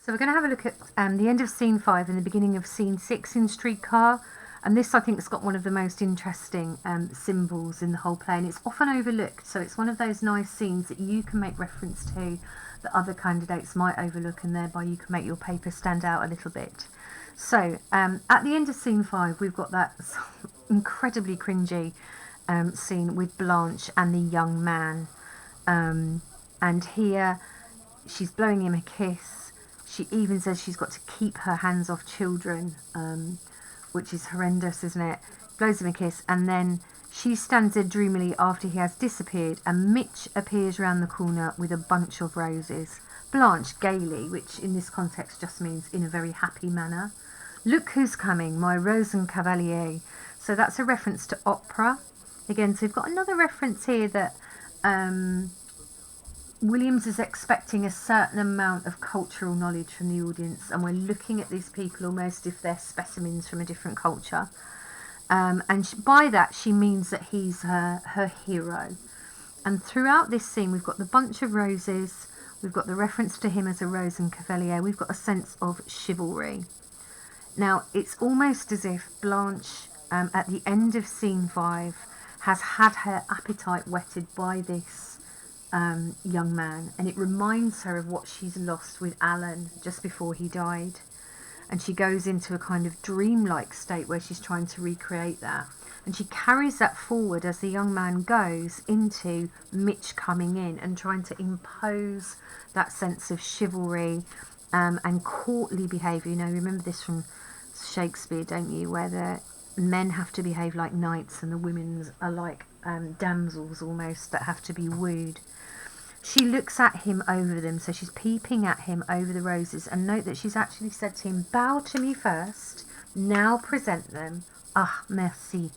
So we're going to have a look at the end of scene 5 and the beginning of scene 6 in Streetcar. And this, I think, has got one of the most interesting symbols in the whole play, and it's often overlooked. So it's one of those nice scenes that you can make reference to that other candidates might overlook, and thereby you can make your paper stand out a little bit. So at the end of scene 5, we've got that incredibly cringy scene with Blanche and the young man. And here she's blowing him a kiss. She even says she's got to keep her hands off children, which is horrendous, isn't it? Blows him a kiss, and then she stands there dreamily after he has disappeared, and Mitch appears round the corner with a bunch of roses. Blanche gaily, which in this context just means in a very happy manner. Look who's coming, my Rosencavalier. So that's a reference to opera. Again, so we've got another reference here that Williams is expecting a certain amount of cultural knowledge from the audience, and we're looking at these people almost if they're specimens from a different culture. By that she means that he's her hero. And throughout this scene we've got the bunch of roses, we've got the reference to him as a Rosencavalier, we've got a sense of chivalry. Now it's almost as if Blanche at the end of scene 5 has had her appetite whetted by this young man, and it reminds her of what she's lost with Alan just before he died, and she goes into a kind of dreamlike state where she's trying to recreate that, and she carries that forward as the young man goes into Mitch coming in and trying to impose that sense of chivalry and courtly behaviour. You know, remember this from Shakespeare, don't you, where the men have to behave like knights and the women are like damsels almost that have to be wooed. She looks at him over them, so she's peeping at him over the roses, and note that she's actually said to him, bow to me first, now present them. Ah, merci.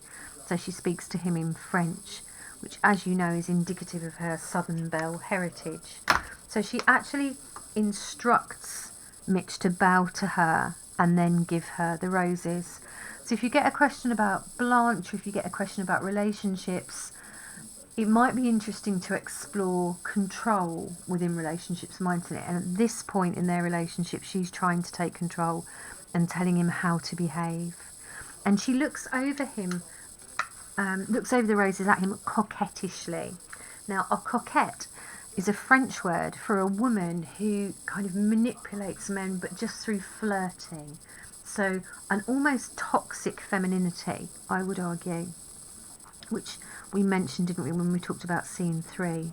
So she speaks to him in French, which, as you know, is indicative of her Southern Belle heritage. So she actually instructs Mitch to bow to her and then give her the roses. So if you get a question about Blanche, or if you get a question about relationships, it might be interesting to explore control within relationships mindset. And at this point in their relationship, she's trying to take control and telling him how to behave. And she looks over him, looks over the roses at him coquettishly. Now, a coquette is a French word for a woman who kind of manipulates men, but just through flirting. So an almost toxic femininity, I would argue, which we mentioned, didn't we, when we talked about scene 3.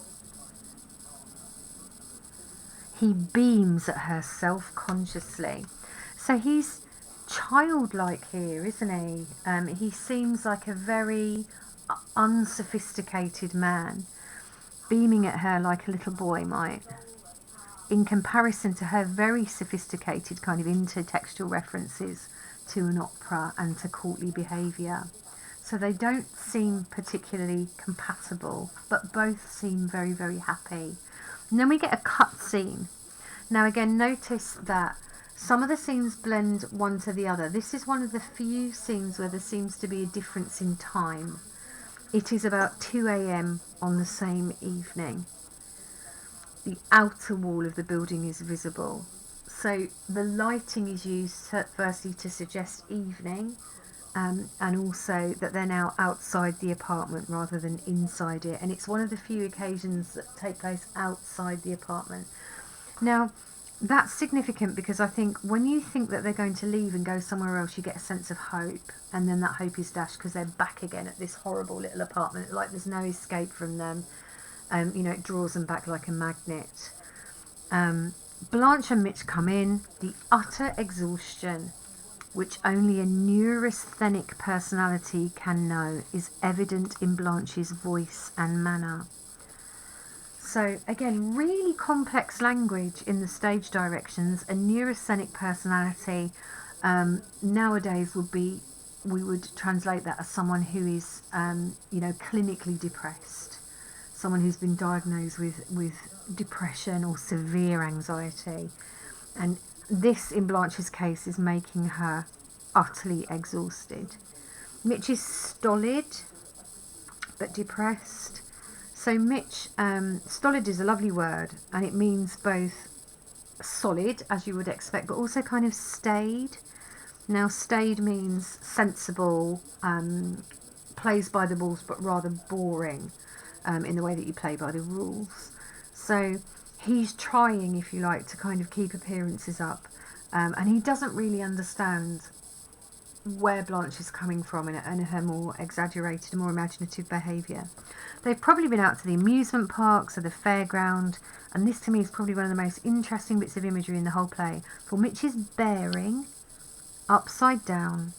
He beams at her self-consciously. So he's childlike here, isn't he? He seems like a very unsophisticated man, beaming at her like a little boy might, in comparison to her very sophisticated kind of intertextual references to an opera and to courtly behaviour. So they don't seem particularly compatible, but both seem very, very happy. And then we get a cut scene. Now again, notice that some of the scenes blend one to the other. This is one of the few scenes where there seems to be a difference in time. It is about 2 a.m. on the same evening. The outer wall of the building is visible. So the lighting is used firstly to suggest evening, and also that they're now outside the apartment rather than inside it. And it's one of the few occasions that take place outside the apartment. Now, that's significant because I think when you think that they're going to leave and go somewhere else, you get a sense of hope, and then that hope is dashed because they're back again at this horrible little apartment, like there's no escape from them. You know, it draws them back like a magnet. Blanche and Mitch come in. The utter exhaustion, which only a neurasthenic personality can know, is evident in Blanche's voice and manner. So again, really complex language in the stage directions. A neurasthenic personality nowadays we would translate that as someone who is clinically depressed, someone who's been diagnosed with depression or severe anxiety. And this, in Blanche's case, is making her utterly exhausted. Mitch is stolid but depressed. So Mitch, stolid is a lovely word, and it means both solid, as you would expect, but also kind of staid. Now, staid means sensible, plays by the rules, but rather boring in the way that you play by the rules. So he's trying, if you like, to kind of keep appearances up, and he doesn't really understand where Blanche is coming from and her more exaggerated, more imaginative behaviour. They've probably been out to the amusement parks or the fairground, and this to me is probably one of the most interesting bits of imagery in the whole play, for Mitch is bearing, upside down,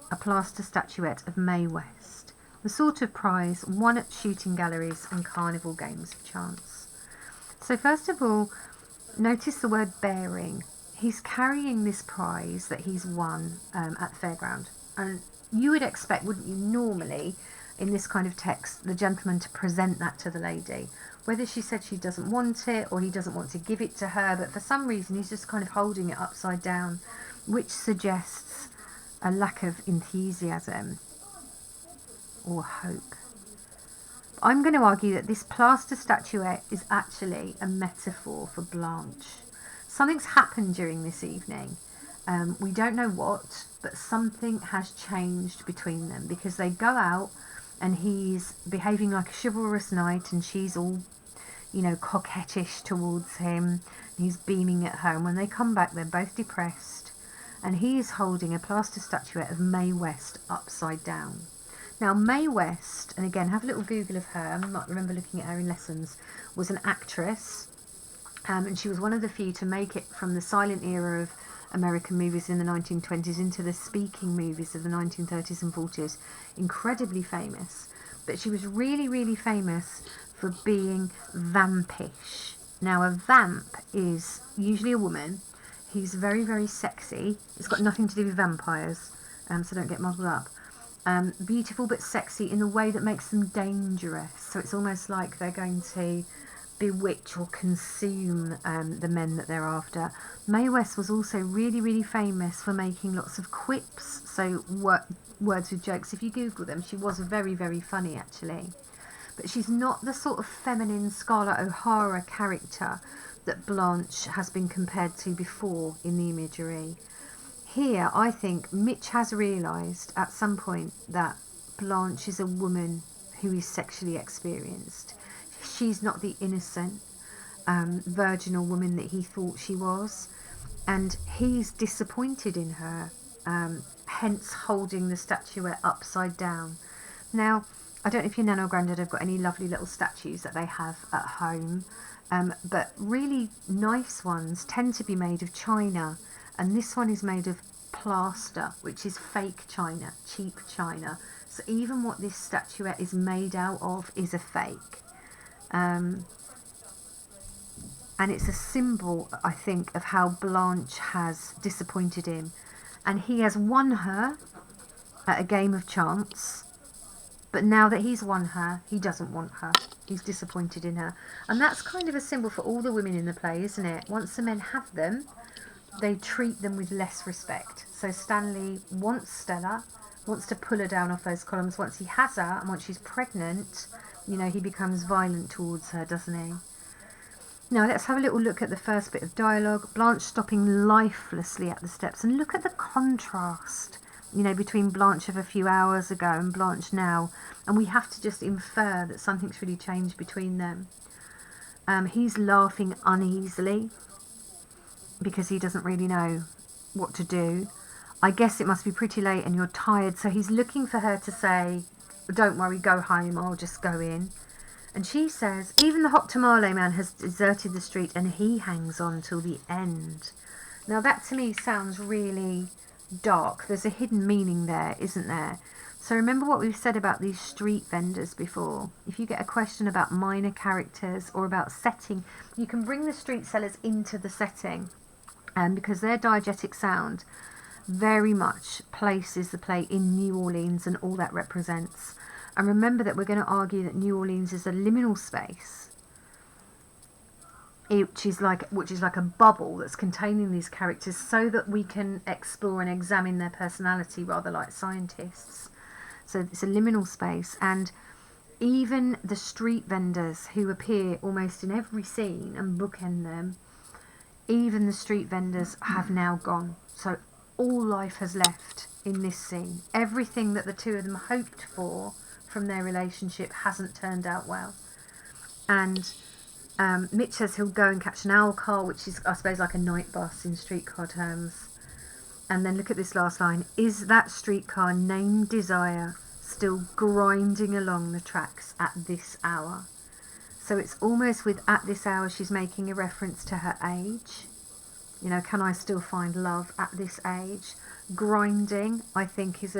a plaster statuette of Mae West, the sort of prize won at shooting galleries and carnival games of chance. So first of all, notice the word bearing. He's carrying this prize that he's won at the fairground. And you would expect, wouldn't you, normally, in this kind of text, the gentleman to present that to the lady. Whether she said she doesn't want it or he doesn't want to give it to her, but for some reason he's just kind of holding it upside down, which suggests a lack of enthusiasm or hope. I'm going to argue that this plaster statuette is actually a metaphor for Blanche. Something's happened during this evening. We don't know what, but something has changed between them, because they go out and he's behaving like a chivalrous knight and she's all, you know, coquettish towards him. He's beaming at her, and when they come back they're both depressed, and he is holding a plaster statuette of Mae West upside down. Now, Mae West, and again, have a little Google of her, I might remember looking at her in lessons, was an actress. And she was one of the few to make it from the silent era of American movies in the 1920s into the speaking movies of the 1930s and 40s. Incredibly famous. But she was really, really famous for being vampish. Now, a vamp is usually a woman who's very, very sexy. It's got nothing to do with vampires, so don't get muddled up. Beautiful but sexy in a way that makes them dangerous. So it's almost like they're going to bewitch or consume the men that they're after. Mae West was also really, really famous for making lots of quips, so words with jokes. If you Google them, she was very, very funny actually. But she's not the sort of feminine Scarlett O'Hara character that Blanche has been compared to before in the imagery. Here, I think Mitch has realised at some point that Blanche is a woman who is sexually experienced. She's not the innocent, virginal woman that he thought she was, and he's disappointed in her, hence holding the statuette upside down. Now, I don't know if your nan or granddad have got any lovely little statues that they have at home, but really nice ones tend to be made of china, and this one is made of plaster, which is fake china, cheap china. So even what this statuette is made out of is a fake. And it's a symbol, I think, of how Blanche has disappointed him. And he has won her at a game of chance, but now that he's won her, he doesn't want her. He's disappointed in her. And that's kind of a symbol for all the women in the play, isn't it? Once the men have them, they treat them with less respect. So Stanley wants Stella, wants to pull her down off those columns. Once he has her, and once she's pregnant, you know, he becomes violent towards her, doesn't he? Now, let's have a little look at the first bit of dialogue. Blanche stopping lifelessly at the steps. And look at the contrast, you know, between Blanche of a few hours ago and Blanche now. And we have to just infer that something's really changed between them. He's laughing uneasily because he doesn't really know what to do. I guess it must be pretty late and you're tired. So he's looking for her to say, don't worry, go home, I'll just go in. And she says, even the hot tamale man has deserted the street and he hangs on till the end. Now that to me sounds really dark. There's a hidden meaning there, isn't there? So remember what we've said about these street vendors before. If you get a question about minor characters or about setting, you can bring the street sellers into the setting, because their diegetic sound very much places the play in New Orleans and all that represents. And remember that we're going to argue that New Orleans is a liminal space, which is like a bubble that's containing these characters so that we can explore and examine their personality rather like scientists. So it's a liminal space, and even the street vendors who appear almost in every scene and bookend them, Even the street vendors have now gone. So all life has left in this scene. Everything that the two of them hoped for from their relationship hasn't turned out well. And Mitch says he'll go and catch an owl car, which is, I suppose, like a night bus in streetcar terms. And then look at this last line. Is that streetcar named Desire still grinding along the tracks at this hour? So it's almost with at this hour she's making a reference to her age. You know, can I still find love at this age? Grinding, I think, is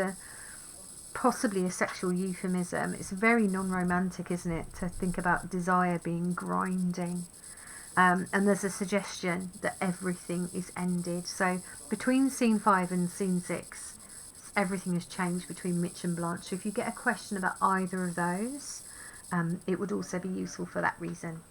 possibly a sexual euphemism. It's very non-romantic, isn't it, to think about desire being grinding. And there's a suggestion that everything is ended. So between scene 5 and scene 6, everything has changed between Mitch and Blanche. So if you get a question about either of those, it would also be useful for that reason.